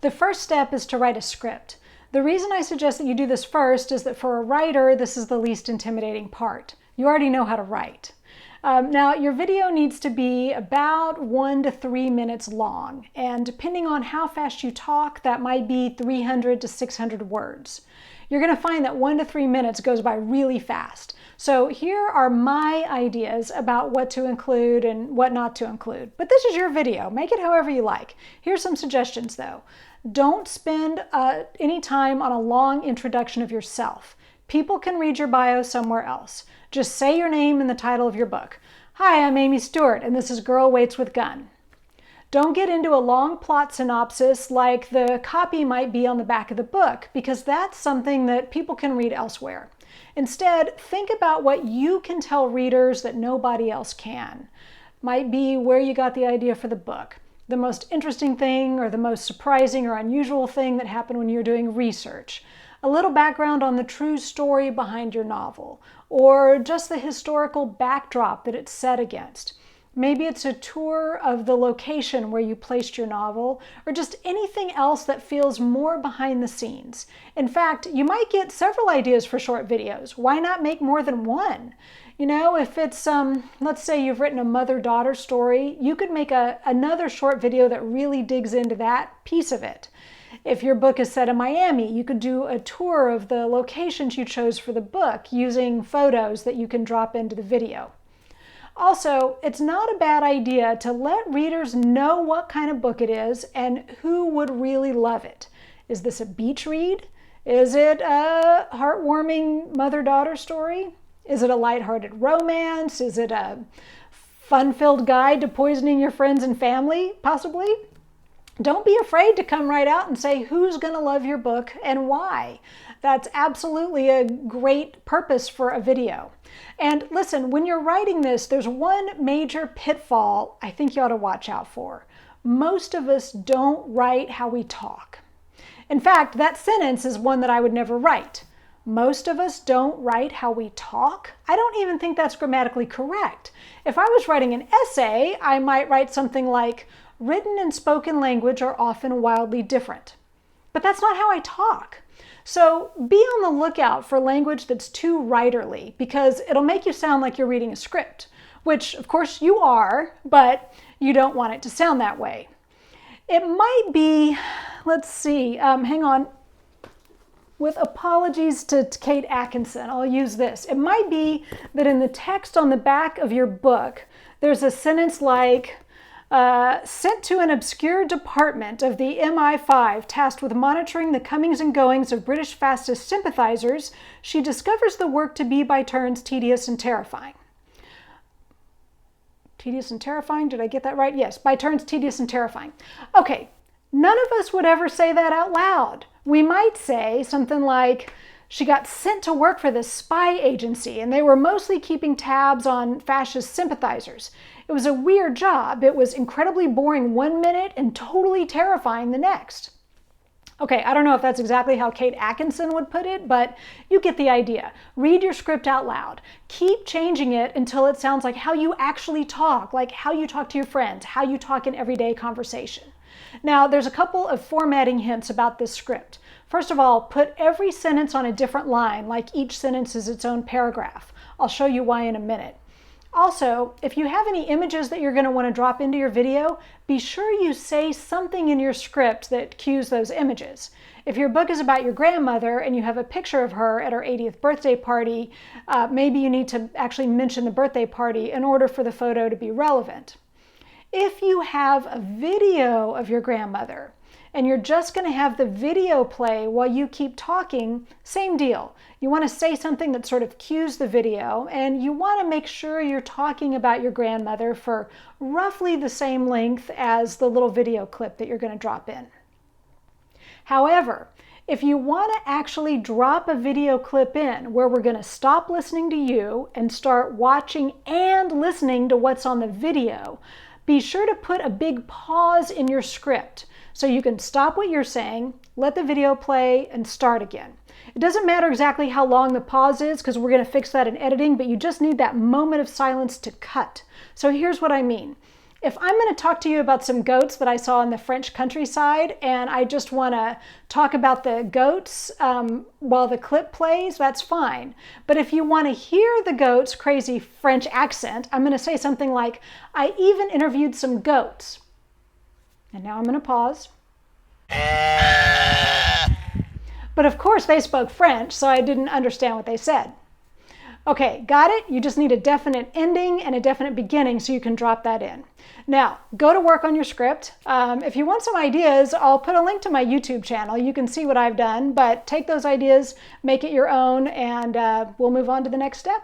The first step is to write a script. The reason I suggest that you do this first is that for a writer, this is the least intimidating part. You already know how to write. Now, your video needs to be about 1 to 3 minutes long, and depending on how fast you talk, that might be 300 to 600 words. You're going to find that 1 to 3 minutes goes by really fast. So here are my ideas about what to include and what not to include. But this is your video. Make it however you like. Here's some suggestions though. Don't spend any time on a long introduction of yourself. People can read your bio somewhere else. Just say your name and the title of your book. Hi, I'm Amy Stewart, and this is Girl Waits with Gun. Don't get into a long plot synopsis like the copy might be on the back of the book, because that's something that people can read elsewhere. Instead, think about what you can tell readers that nobody else can. Might be where you got the idea for the book, the most interesting thing or the most surprising or unusual thing that happened when you're doing research, a little background on the true story behind your novel, or just the historical backdrop that it's set against. Maybe it's a tour of the location where you placed your novel, or just anything else that feels more behind the scenes. In fact, you might get several ideas for short videos. Why not make more than one? You know, if it's, let's say you've written a mother-daughter story, you could make another short video that really digs into that piece of it. If your book is set in Miami, you could do a tour of the locations you chose for the book using photos that you can drop into the video. Also, it's not a bad idea to let readers know what kind of book it is and who would really love it. Is this a beach read? Is it a heartwarming mother-daughter story? Is it a lighthearted romance? Is it a fun-filled guide to poisoning your friends and family, possibly? Don't be afraid to come right out and say who's going to love your book and why. That's absolutely a great purpose for a video. And listen, when you're writing this, there's one major pitfall I think you ought to watch out for. Most of us don't write how we talk. In fact, that sentence is one that I would never write. Most of us don't write how we talk. I don't even think that's grammatically correct. If I was writing an essay, I might write something like, written and spoken language are often wildly different. But that's not how I talk. So be on the lookout for language that's too writerly, because it'll make you sound like you're reading a script, which of course you are, but you don't want it to sound that way. It might be, let's see, hang on. With apologies to Kate Atkinson, I'll use this. It might be that in the text on the back of your book, there's a sentence like, sent to an obscure department of the MI5 tasked with monitoring the comings and goings of British fascist sympathizers, she discovers the work to be by turns tedious and terrifying. Tedious and terrifying? Did I get that right? Yes, by turns tedious and terrifying. Okay, none of us would ever say that out loud. We might say something like, she got sent to work for this spy agency and they were mostly keeping tabs on fascist sympathizers. It was a weird job. It was incredibly boring 1 minute and totally terrifying the next. Okay, I don't know if that's exactly how Kate Atkinson would put it, but you get the idea. Read your script out loud. Keep changing it until it sounds like how you actually talk, like how you talk to your friends, how you talk in everyday conversation. Now, there's a couple of formatting hints about this script. First of all, put every sentence on a different line, like each sentence is its own paragraph. I'll show you why in a minute. Also, if you have any images that you're going to want to drop into your video, be sure you say something in your script that cues those images. If your book is about your grandmother and you have a picture of her at her 80th birthday party, maybe you need to actually mention the birthday party in order for the photo to be relevant. If you have a video of your grandmother and you're just going to have the video play while you keep talking, same deal. You want to say something that sort of cues the video, and you want to make sure you're talking about your grandmother for roughly the same length as the little video clip that you're going to drop in. However, if you want to actually drop a video clip in where we're going to stop listening to you and start watching and listening to what's on the video, be sure to put a big pause in your script so you can stop what you're saying, let the video play, and start again. It doesn't matter exactly how long the pause is because we're going to fix that in editing, but you just need that moment of silence to cut. So here's what I mean. If I'm going to talk to you about some goats that I saw in the French countryside, and I just want to talk about the goats while the clip plays, that's fine. But if you want to hear the goat's crazy French accent, I'm going to say something like, I even interviewed some goats. And now I'm going to pause. But of course they spoke French, so I didn't understand what they said. Okay, got it? You just need a definite ending and a definite beginning so you can drop that in. Now, go to work on your script. If you want some ideas, I'll put a link to my YouTube channel. You can see what I've done, but take those ideas, make it your own, and we'll move on to the next step.